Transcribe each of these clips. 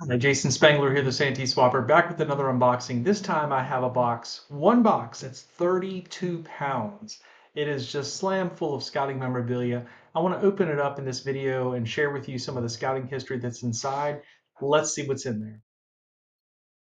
Hi, Jason Spangler here, the SanteeSwapper, back with another unboxing. This time I have a box, one box, that's 32 pounds. It is just slam full of scouting memorabilia. I want to open it up in this video and share with you some of the scouting history that's inside. Let's see what's in there.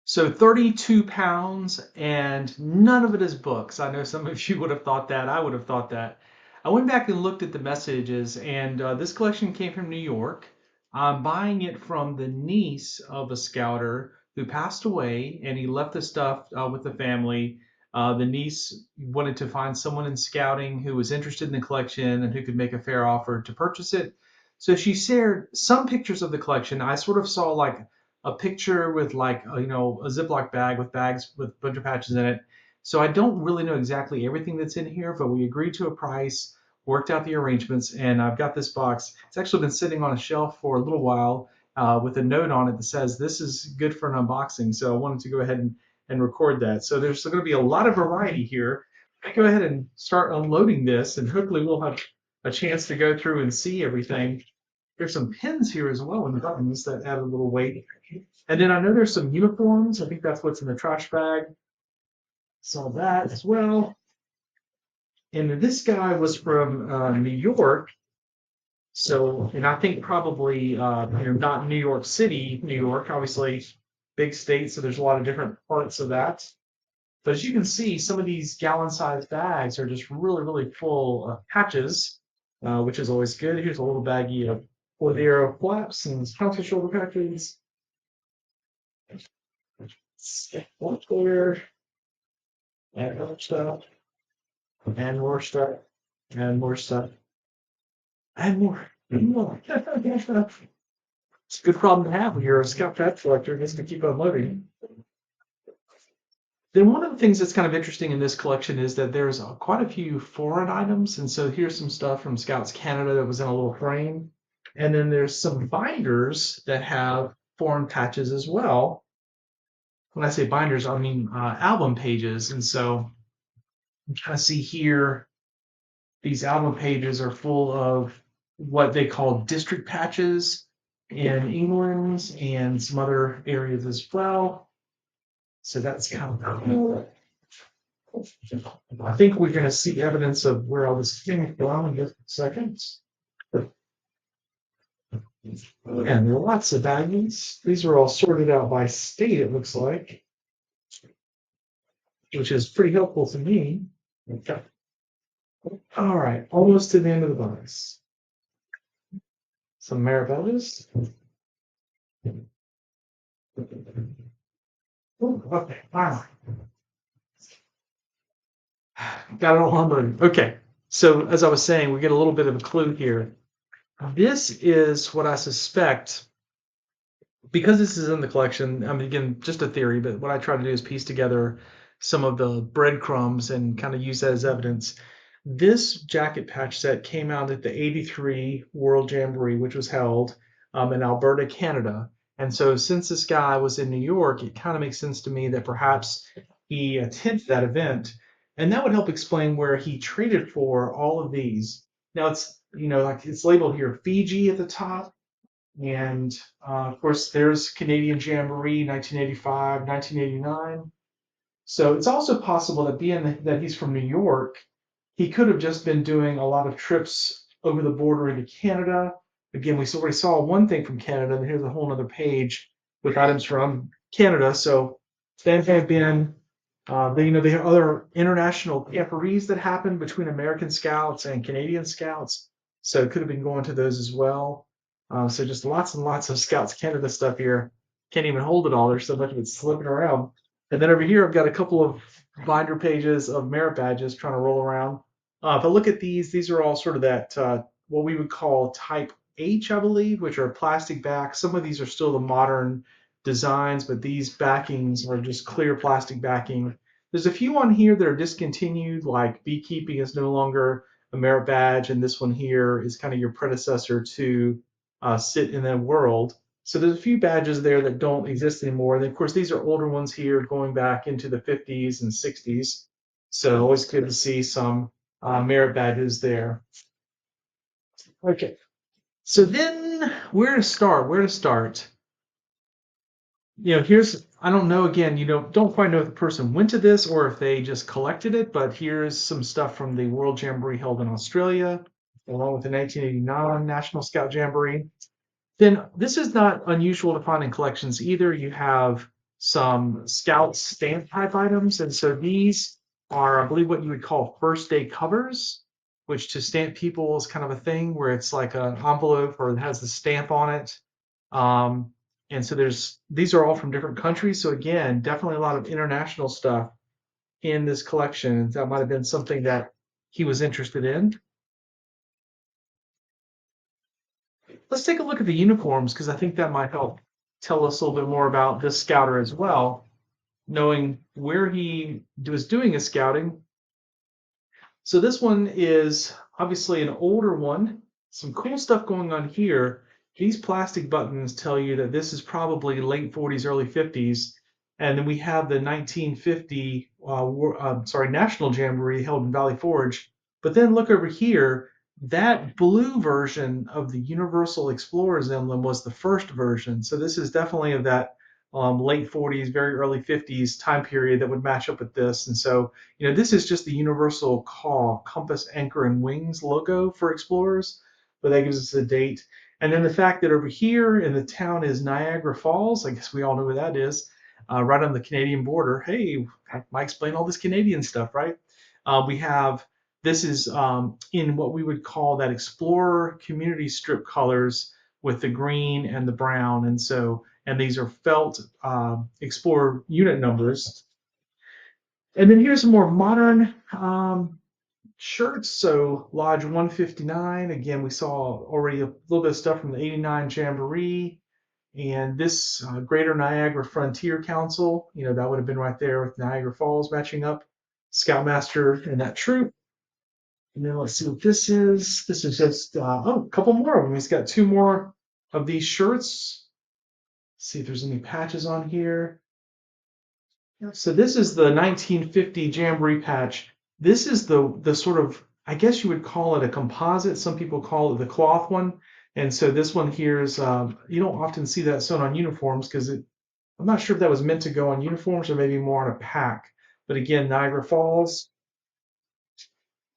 So 32 pounds and none of it is books. I know some of you would have thought that. I would have thought that. I went back and looked at the messages, and this collection came from New York. I'm buying it from the niece of a scouter who passed away, and he left the stuff with the family. The niece wanted to find someone in scouting who was interested in the collection and who could make a fair offer to purchase it. So she shared some pictures of the collection. I sort of saw like a picture with like a Ziploc bag with bags with a bunch of patches in it. So I don't really know exactly everything that's in here, but we agreed to a price, worked out the arrangements, and I've got this box. It's actually been sitting on a shelf for a little while with a note on it that says this is good for an unboxing. So I wanted to go ahead and record that. So there's going to be a lot of variety here. I go ahead and start unloading this, and hopefully we'll have a chance to go through and see everything. There's some pins here as well and buttons that add a little weight. And then I know there's some uniforms. I think that's what's in the trash bag. Saw that as well. And this guy was from New York. So, and I think probably, not New York City, New York, obviously big state. So there's a lot of different parts of that. But as you can see, some of these gallon-sized bags are just really, really full of patches, which is always good. Here's a little baggie of Cordero flaps and counter shoulder patches. One there, and more stuff, and more stuff, and more stuff, and more, and more. It's a good problem to have when you're a scout patch collector, just to keep unloading. Then one of the things that's kind of interesting in this collection is that there's quite a few foreign items. And so here's some stuff from Scouts Canada that was in a little frame. And then there's some binders that have foreign patches as well. When I say binders, I mean album pages. And so you kind of see here, these album pages are full of what they call district patches in England and some other areas as well. So that's kind of cool. I think we're going to see evidence of where all this came from in just a second. And there are lots of baggies. These are all sorted out by state, it looks like, which is pretty helpful to me. Okay. All right, almost to the end of the box. Some Maravellas. Okay, wow. Got it all unloaded. Okay, so as I was saying, we get a little bit of a clue here. This is what I suspect, because this is in the collection. I mean, again, just a theory, but what I try to do is piece together some of the breadcrumbs and kind of use that as evidence. This jacket patch set came out at the '83 World Jamboree, which was held in Alberta, Canada. And so, since this guy was in New York, it kind of makes sense to me that perhaps he attended that event, and that would help explain where he traded for all of these. Now, it's like it's labeled here Fiji at the top, and of course, there's Canadian Jamboree 1985, 1989. So it's also possible that being that he's from New York, he could have just been doing a lot of trips over the border into Canada. Again, we already saw one thing from Canada, and here's a whole other page with items from Canada. So there have been, the other international camporees that happened between American Scouts and Canadian Scouts. So it could have been going to those as well. So just lots and lots of Scouts Canada stuff here. Can't even hold it all. There's so much of it slipping around. And then over here, I've got a couple of binder pages of merit badges trying to roll around. If I look at these are all sort of that what we would call type H, I believe, which are plastic backs. Some of these are still the modern designs, but these backings are just clear plastic backing. There's a few on here that are discontinued, like beekeeping is no longer a merit badge, and this one here is kind of your predecessor to sit in that world. So there's a few badges there that don't exist anymore. And of course, these are older ones here going back into the 50s and 60s. So always good to see some merit badges there. Okay. So then where to start? Where to start? here's, I don't know, again, don't quite know if the person went to this or if they just collected it, but here's some stuff from the World Jamboree held in Australia, along with the 1989 National Scout Jamboree. Then this is not unusual to find in collections either. You have some Scout stamp type items, and so these are, I believe, what you would call first day covers, which to stamp people is kind of a thing where it's like an envelope or it has the stamp on it. Um, and so these are all from different countries. So again, definitely a lot of international stuff in this collection. That might have been something that he was interested in. Let's take a look at the uniforms because I think that might help tell us a little bit more about this scouter as well, knowing where he was doing his scouting. So this one is obviously an older one. Some cool stuff going on here. These plastic buttons tell you that this is probably late 40s, early 50s. And then we have the 1950, National Jamboree held in Valley Forge. But then look over here, that blue version of the Universal Explorer's emblem was the first version. So this is definitely of that late 40s, very early 50s time period that would match up with this. And so this is just the universal call, compass, anchor, and wings logo for explorers, but that gives us a date. And then the fact that over here in the town is Niagara Falls, I guess we all know where that is, right on the Canadian border. Hey, I might explain all this Canadian stuff, right? We have, this is in what we would call that Explorer community strip colors with the green and the brown. And these are felt Explorer unit numbers. And then here's some more modern shirts. So Lodge 159, again, we saw already a little bit of stuff from the 89 Jamboree. And this Greater Niagara Frontier Council, that would have been right there with Niagara Falls matching up. Scoutmaster and that troop. And then let's see what this is. This is just, a couple more of them. He's got two more of these shirts. See if there's any patches on here. So this is the 1950 Jamboree patch. This is the sort of, I guess you would call it a composite. Some people call it the cloth one. And so this one here is, you don't often see that sewn on uniforms because I'm not sure if that was meant to go on uniforms or maybe more on a pack. But again, Niagara Falls,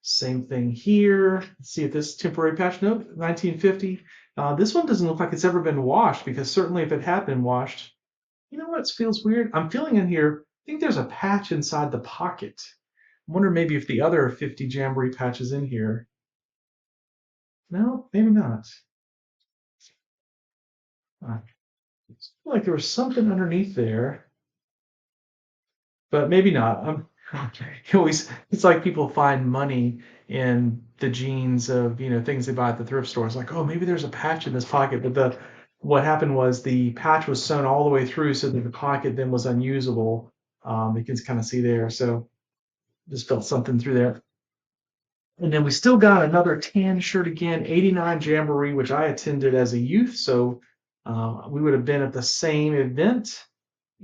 same thing here. Let's see if this temporary patch, nope, 1950. This one doesn't look like it's ever been washed because certainly if it had been washed, you know what feels weird? I'm feeling in here, I think there's a patch inside the pocket. I wonder maybe if the other 50 Jamboree patches in here. No, maybe not. I feel like there was something underneath there, but maybe not. It's like people find money in the jeans of things they buy at the thrift stores. Like, oh, maybe there's a patch in this pocket, but what happened was the patch was sewn all the way through, so that the pocket then was unusable. You can kind of see there. So just felt something through there. And then we still got another tan shirt again, 89 Jamboree, which I attended as a youth. So we would have been at the same event.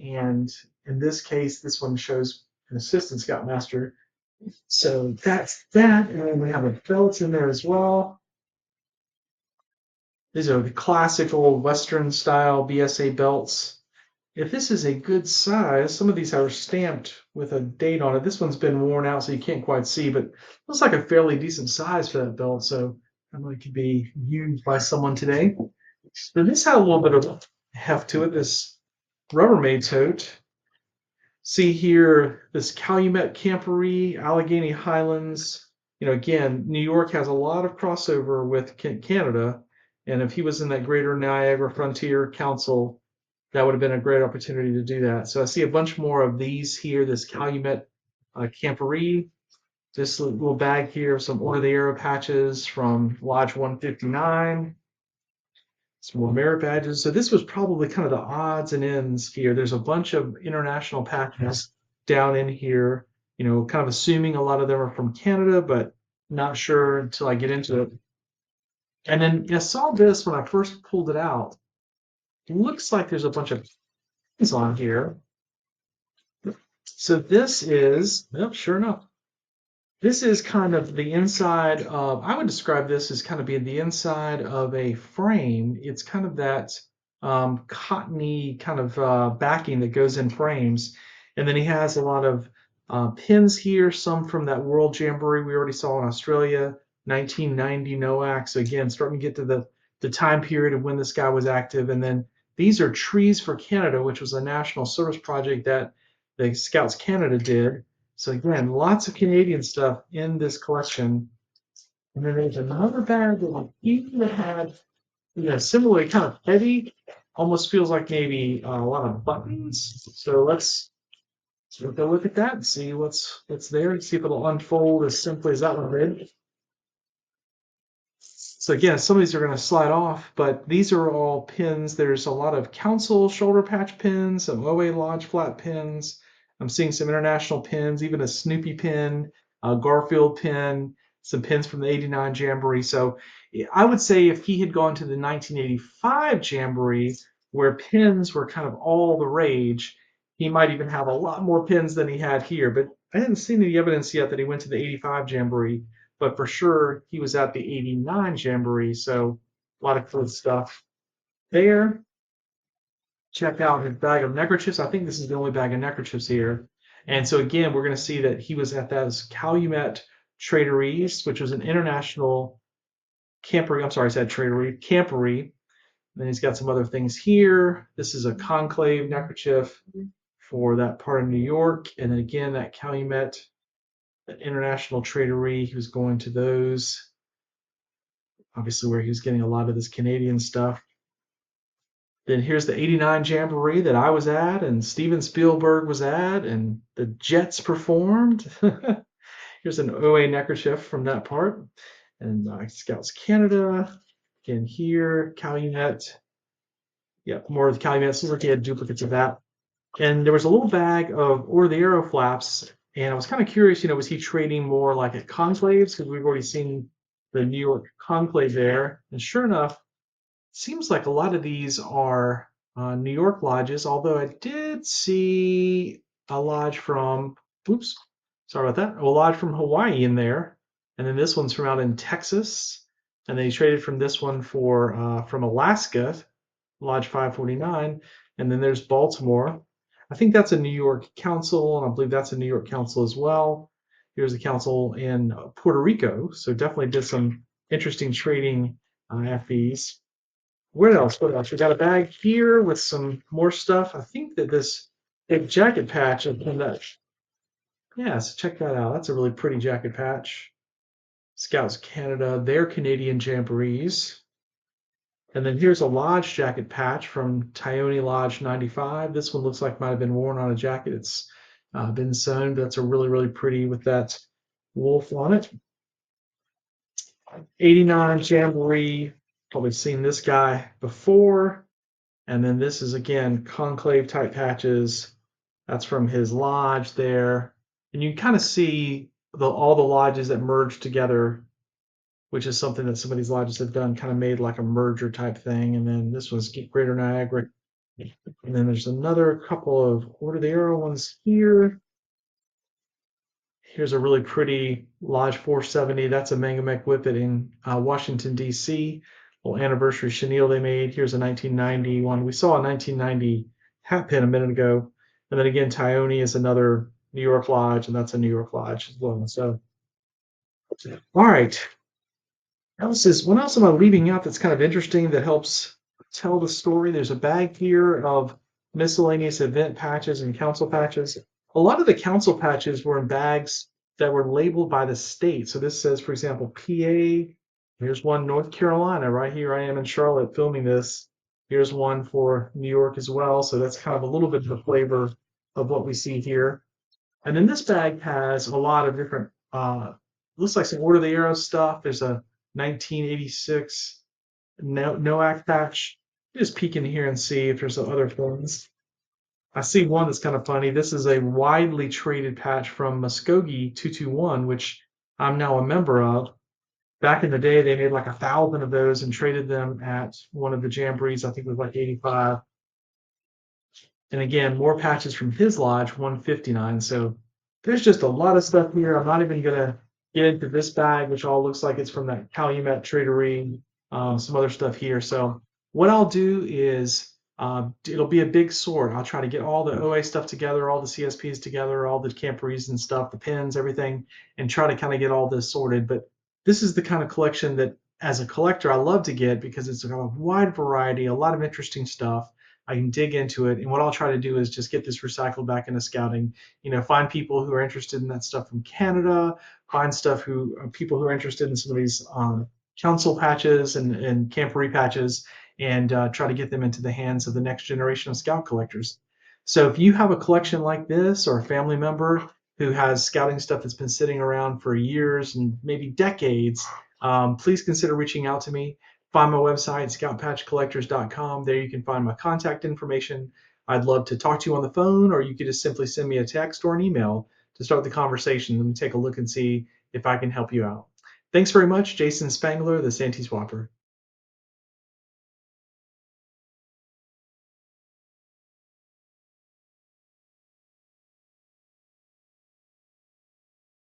And in this case, this one shows an assistant scoutmaster. So that's that. And then we have a belt in there as well. These are the classical Western style BSA belts. If this is a good size, some of these are stamped with a date on it. This one's been worn out, so you can't quite see, but looks like a fairly decent size for that belt. So I know it could be used by someone today. So this had a little bit of heft to it, this Rubbermaid tote. See here, this Calumet Camporee, Allegheny Highlands. Again, New York has a lot of crossover with Canada. And if he was in that Greater Niagara Frontier Council, that would have been a great opportunity to do that. So I see a bunch more of these here, this Calumet Camporee, this little bag here, some Order of the Arrow patches from Lodge 159, some more merit badges. So this was probably kind of the odds and ends here. There's a bunch of international patches down in here, kind of assuming a lot of them are from Canada, but not sure until I get into it. And then I saw this when I first pulled it out. It looks like there's a bunch of things on here. So this is, yep, sure enough, this is kind of the inside of, I would describe this as kind of being the inside of a frame. It's kind of that cottony kind of backing that goes in frames. And then he has a lot of pins here, some from that World Jamboree we already saw in Australia, 1990 NOAC. So again, starting to get to the time period of when this guy was active. And then these are Trees for Canada, which was a national service project that the Scouts Canada did. So again, lots of Canadian stuff in this collection. And then there's another bag that had, similarly kind of heavy, almost feels like maybe a lot of buttons. So let's go look at that and see what's there and see if it'll unfold as simply as that one did. So again, some of these are going to slide off, but these are all pins. There's a lot of Council shoulder patch pins, some OA Lodge flat pins. I'm seeing some international pins, even a Snoopy pin, a Garfield pin, some pins from the '89 Jamboree. So I would say if he had gone to the 1985 Jamboree, where pins were kind of all the rage, he might even have a lot more pins than he had here. But I haven't seen any evidence yet that he went to the '85 Jamboree. But for sure, he was at the '89 Jamboree, so a lot of cool stuff there. Check out his bag of neckerchiefs. I think this is the only bag of neckerchiefs here. And so again, we're going to see that he was at those Calumet Traderies, which was an international campery. I'm sorry, I said traderie, campery. Then he's got some other things here. This is a conclave neckerchief for that part of New York. And then again, that Calumet, that international traderie, he was going to those. Obviously where he was getting a lot of this Canadian stuff. Then here's the '89 Jamboree that I was at and Steven Spielberg was at and the Jets performed. Here's an OA neckerchief from that part. And Scouts Canada. Again here, Calumet. Yeah, more of the Calumet. Seems like he had duplicates of that. And there was a little bag of Or the Arrow flaps. And I was kind of curious, was he trading more like at conclaves? Because we've already seen the New York conclave there. And sure enough, seems like a lot of these are New York lodges, although I did see a lodge from, oops, sorry about that, a lodge from Hawaii in there. And then this one's from out in Texas. And then he traded from this one for from Alaska, Lodge 549. And then there's Baltimore. I think that's a New York council, and I believe that's a New York council as well. Here's the council in Puerto Rico. So definitely did some interesting trading at these. What else? What else? We got a bag here with some more stuff. I think that this big jacket patch of that. Yeah, so check that out. That's a really pretty jacket patch. Scouts Canada, their Canadian Jamborees. And then here's a Lodge jacket patch from Taone Lodge 95. This one looks like might have been worn on a jacket. It's been sewn, but that's a really, really pretty with that wolf on it. '89 Jamboree, probably seen this guy before. And then this is again conclave type patches. That's from his lodge there. And you can kind of see all the lodges that merge together, which is something that some of these lodges have done, kind of made like a merger type thing. And then this one's Greater Niagara. And then there's another couple of Order the Arrow ones here. Here's a really pretty Lodge 470. That's a Mangamek Whippet in Washington, D.C. Little anniversary chenille they made. Here's a 1990 one. We saw a 1990 hat pin a minute ago. And then again, Taone is another New York Lodge, and that's a New York Lodge as well. So, all right. What else am I leaving out that's kind of interesting that helps tell the story? There's a bag here of miscellaneous event patches and council patches. A lot of the council patches were in bags that were labeled by the state. So this says, for example, PA. Here's one North Carolina. Right here I am in Charlotte filming this. Here's one for New York as well. So that's kind of a little bit of the flavor of what we see here. And then this bag has a lot of different, looks like some Order of the Arrow stuff. There's a 1986 NOAC patch. Just peek in here and see if there's some other things. I see one that's kind of funny. This is a widely traded patch from Muskogee 221, which I'm now a member of. Back in the day, they made like 1,000 of those and traded them at one of the jamborees. I think it was like '85. And again, more patches from his lodge, 159. So there's just a lot of stuff here. I'm not even going to get into this bag, which all looks like it's from that Calumet Traderie, some other stuff here. So What I'll do is it'll be a big sort. I'll try to get all the OA stuff together, all the CSPs together, all the camperies and stuff, the pins, everything, and try to kind of get all this sorted. But this is the kind of collection that, as a collector, I love to get because it's got a wide variety, a lot of interesting stuff. I can dig into it, and what I'll try to do is just get this recycled back into scouting. Find people who are interested in that stuff from Canada. Find people who are interested in some of these council patches and camporee patches, and try to get them into the hands of the next generation of scout collectors. So if you have a collection like this, or a family member who has scouting stuff that's been sitting around for years and maybe decades, please consider reaching out to me. Find my website, scoutpatchcollectors.com. There you can find my contact information. I'd love to talk to you on the phone, or you could just simply send me a text or an email to start the conversation. Let me take a look and see if I can help you out. Thanks very much, Jason Spangler, the SanteeSwapper.